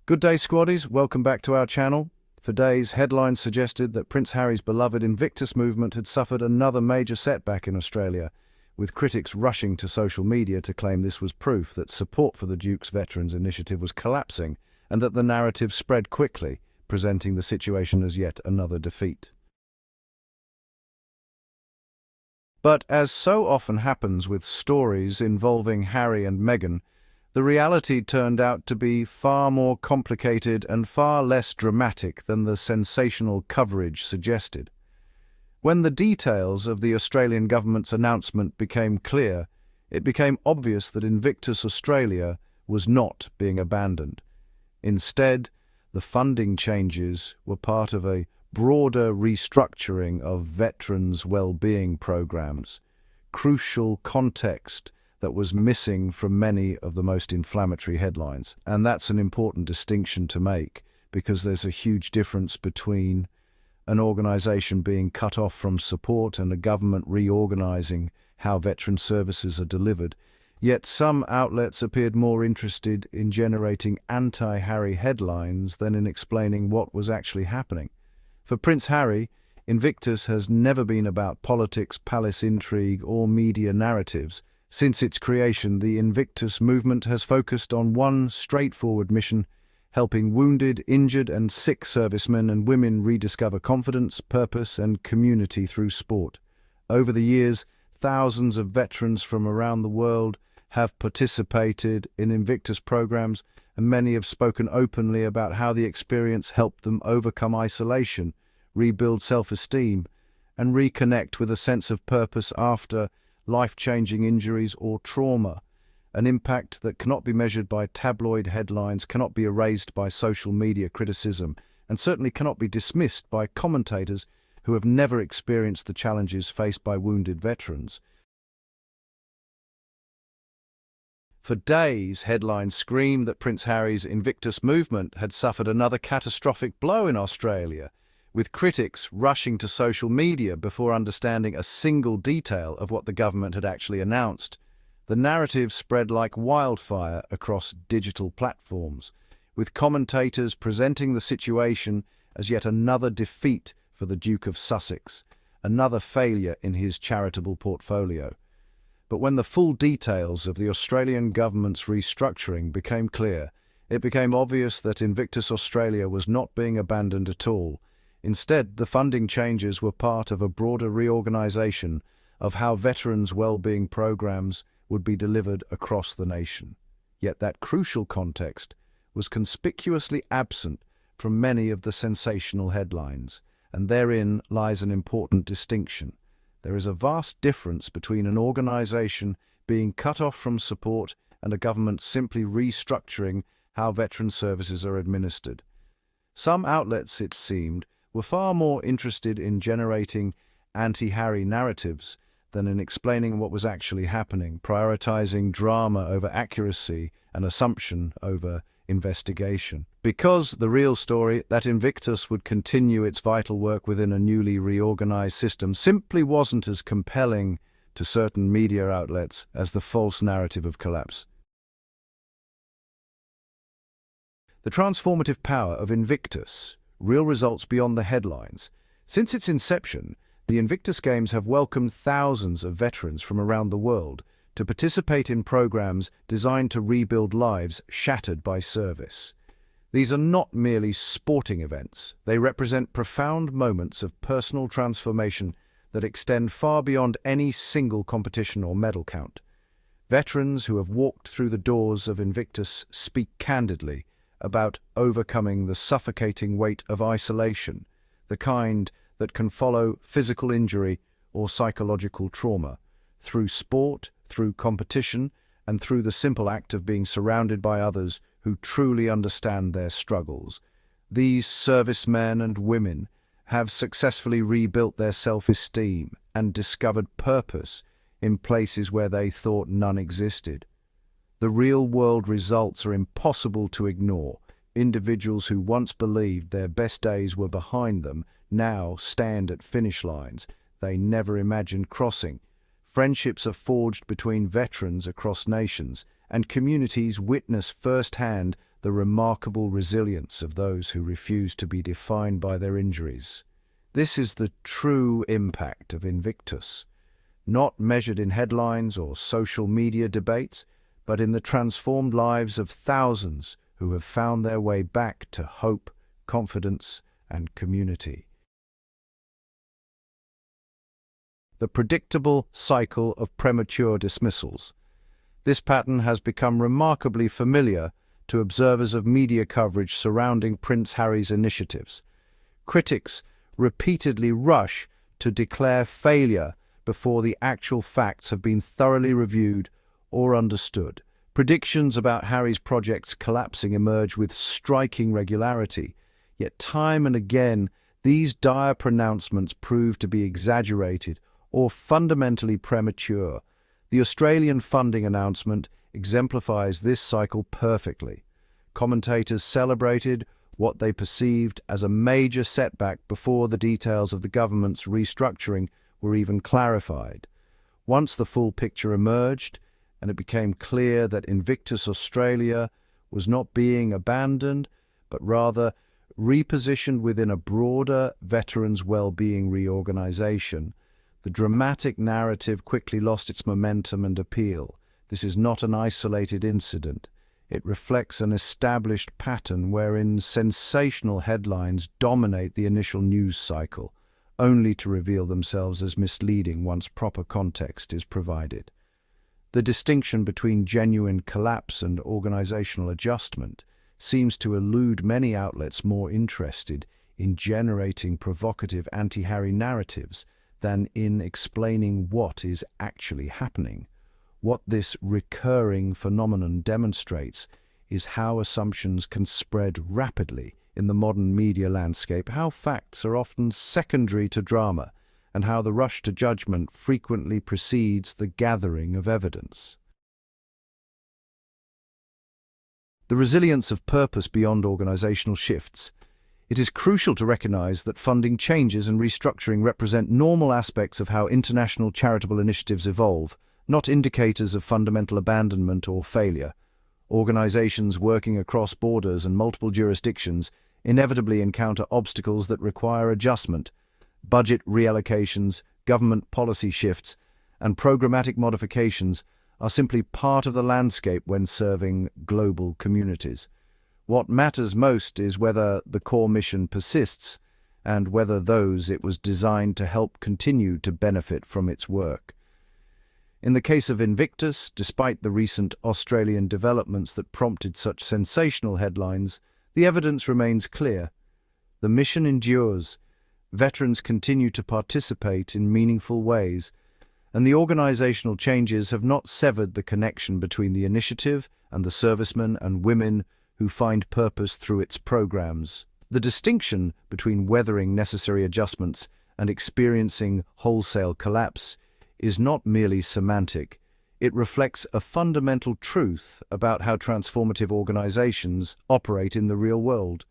Good day, squaddies. Welcome back to our channel. For days, headlines suggested that Prince Harry's beloved Invictus movement had suffered another major setback in Australia, with critics rushing to social media to claim this was proof that support for the Duke's Veterans Initiative was collapsing and that the narrative spread quickly, presenting the situation as yet another defeat. But as so often happens with stories involving Harry and Meghan, the reality turned out to be far more complicated and far less dramatic than the sensational coverage suggested. When the details of the Australian government's announcement became clear, it became obvious that Invictus Australia was not being abandoned. Instead, the funding changes were part of a broader restructuring of veterans' well-being programs, crucial context that was missing from many of the most inflammatory headlines. And that's an important distinction to make, because there's a huge difference between an organisation being cut off from support and a government reorganising how veteran services are delivered. Yet some outlets appeared more interested in generating anti-Harry headlines than in explaining what was actually happening. For Prince Harry, Invictus has never been about politics, palace intrigue, or media narratives. Since its creation, the Invictus movement has focused on one straightforward mission: helping wounded, injured, and sick servicemen and women rediscover confidence, purpose, and community through sport. Over the years, thousands of veterans from around the world have participated in Invictus programs, and many have spoken openly about how the experience helped them overcome isolation, rebuild self-esteem, and reconnect with a sense of purpose after life-changing injuries or trauma. An impact that cannot be measured by tabloid headlines, cannot be erased by social media criticism, and certainly cannot be dismissed by commentators who have never experienced the challenges faced by wounded veterans. For days, headlines screamed that Prince Harry's Invictus movement had suffered another catastrophic blow in Australia, with critics rushing to social media before understanding a single detail of what the government had actually announced. The narrative spread like wildfire across digital platforms, with commentators presenting the situation as yet another defeat for the Duke of Sussex, another failure in his charitable portfolio. But when the full details of the Australian government's restructuring became clear, it became obvious that Invictus Australia was not being abandoned at all. Instead, the funding changes were part of a broader reorganisation of how veterans' well-being programs would be delivered across the nation. Yet that crucial context was conspicuously absent from many of the sensational headlines, and therein lies an important distinction. There is a vast difference between an organisation being cut off from support and a government simply restructuring how veteran services are administered. Some outlets, it seemed, were far more interested in generating anti-Harry narratives than in explaining what was actually happening, prioritising drama over accuracy and assumption over investigation. Because the real story, that Invictus would continue its vital work within a newly reorganised system, simply wasn't as compelling to certain media outlets as the false narrative of collapse. The transformative power of Invictus, real results beyond the headlines. Since its inception, the Invictus Games have welcomed thousands of veterans from around the world to participate in programs designed to rebuild lives shattered by service. These are not merely sporting events. They represent profound moments of personal transformation that extend far beyond any single competition or medal count. Veterans who have walked through the doors of Invictus speak candidly about overcoming the suffocating weight of isolation, the kind that can follow physical injury or psychological trauma, through sport, through competition, and through the simple act of being surrounded by others who truly understand their struggles. These servicemen and women have successfully rebuilt their self-esteem and discovered purpose in places where they thought none existed. The real-world results are impossible to ignore. Individuals who once believed their best days were behind them now stand at finish lines they never imagined crossing. Friendships are forged between veterans across nations, and communities witness firsthand the remarkable resilience of those who refuse to be defined by their injuries. This is the true impact of Invictus, not measured in headlines or social media debates, but in the transformed lives of thousands who have found their way back to hope, confidence, and community. The predictable cycle of premature dismissals. This pattern has become remarkably familiar to observers of media coverage surrounding Prince Harry's initiatives. Critics repeatedly rush to declare failure before the actual facts have been thoroughly reviewed or understood. Predictions about Harry's projects collapsing emerge with striking regularity, yet time and again these dire pronouncements prove to be exaggerated or fundamentally premature. The Australian funding announcement exemplifies this cycle perfectly. Commentators celebrated what they perceived as a major setback before the details of the government's restructuring were even clarified. Once the full picture emerged, and it became clear that Invictus Australia was not being abandoned, but rather repositioned within a broader veterans' well-being reorganization, the dramatic narrative quickly lost its momentum and appeal. This is not an isolated incident. It reflects an established pattern wherein sensational headlines dominate the initial news cycle, only to reveal themselves as misleading once proper context is provided. The distinction between genuine collapse and organizational adjustment seems to elude many outlets more interested in generating provocative anti-Harry narratives than in explaining what is actually happening. What this recurring phenomenon demonstrates is how assumptions can spread rapidly in the modern media landscape, how facts are often secondary to drama, and how the rush to judgment frequently precedes the gathering of evidence. The resilience of purpose beyond organizational shifts. It is crucial to recognize that funding changes and restructuring represent normal aspects of how international charitable initiatives evolve, not indicators of fundamental abandonment or failure. Organizations working across borders and multiple jurisdictions inevitably encounter obstacles that require adjustment. Budget reallocations, government policy shifts, and programmatic modifications are simply part of the landscape when serving global communities. What matters most is whether the core mission persists and whether those it was designed to help continue to benefit from its work. In the case of Invictus, despite the recent Australian developments that prompted such sensational headlines, the evidence remains clear. The mission endures, veterans continue to participate in meaningful ways, and the organizational changes have not severed the connection between the initiative and the servicemen and women who find purpose through its programs. The distinction between weathering necessary adjustments and experiencing wholesale collapse is not merely semantic. It reflects a fundamental truth about how transformative organizations operate in the real world,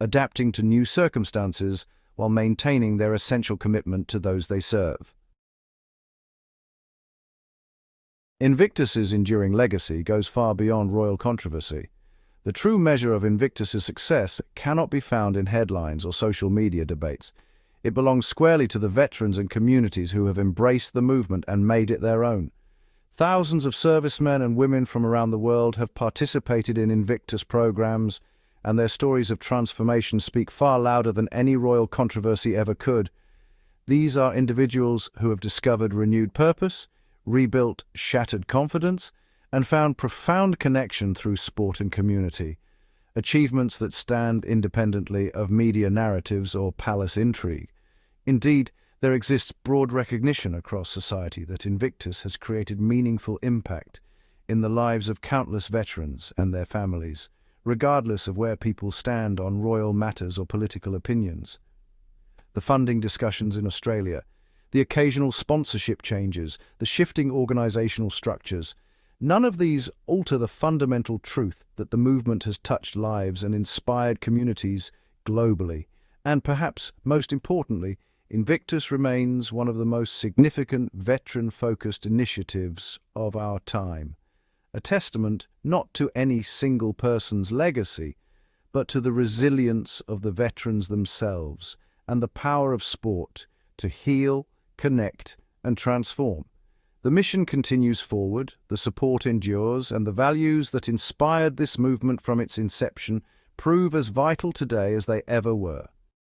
adapting to new circumstances while maintaining their essential commitment to those they serve. Invictus's enduring legacy goes far beyond royal controversy. The true measure of Invictus's success cannot be found in headlines or social media debates. It belongs squarely to the veterans and communities who have embraced the movement and made it their own. Thousands of servicemen and women from around the world have participated in Invictus programs, and their stories of transformation speak far louder than any royal controversy ever could. These are individuals who have discovered renewed purpose, rebuilt shattered confidence, and found profound connection through sport and community, achievements that stand independently of media narratives or palace intrigue. Indeed, there exists broad recognition across society that Invictus has created meaningful impact in the lives of countless veterans and their families, regardless of where people stand on royal matters or political opinions. The funding discussions in Australia, the occasional sponsorship changes, the shifting organizational structures, none of these alter the fundamental truth that the movement has touched lives and inspired communities globally. And perhaps most importantly, Invictus remains one of the most significant veteran-focused initiatives of our time. a testament not to any single person's legacy, but to the resilience of the veterans themselves and the power of sport to heal, connect, and transform. The mission continues forward, the support endures, and the values that inspired this movement from its inception prove as vital today as they ever were.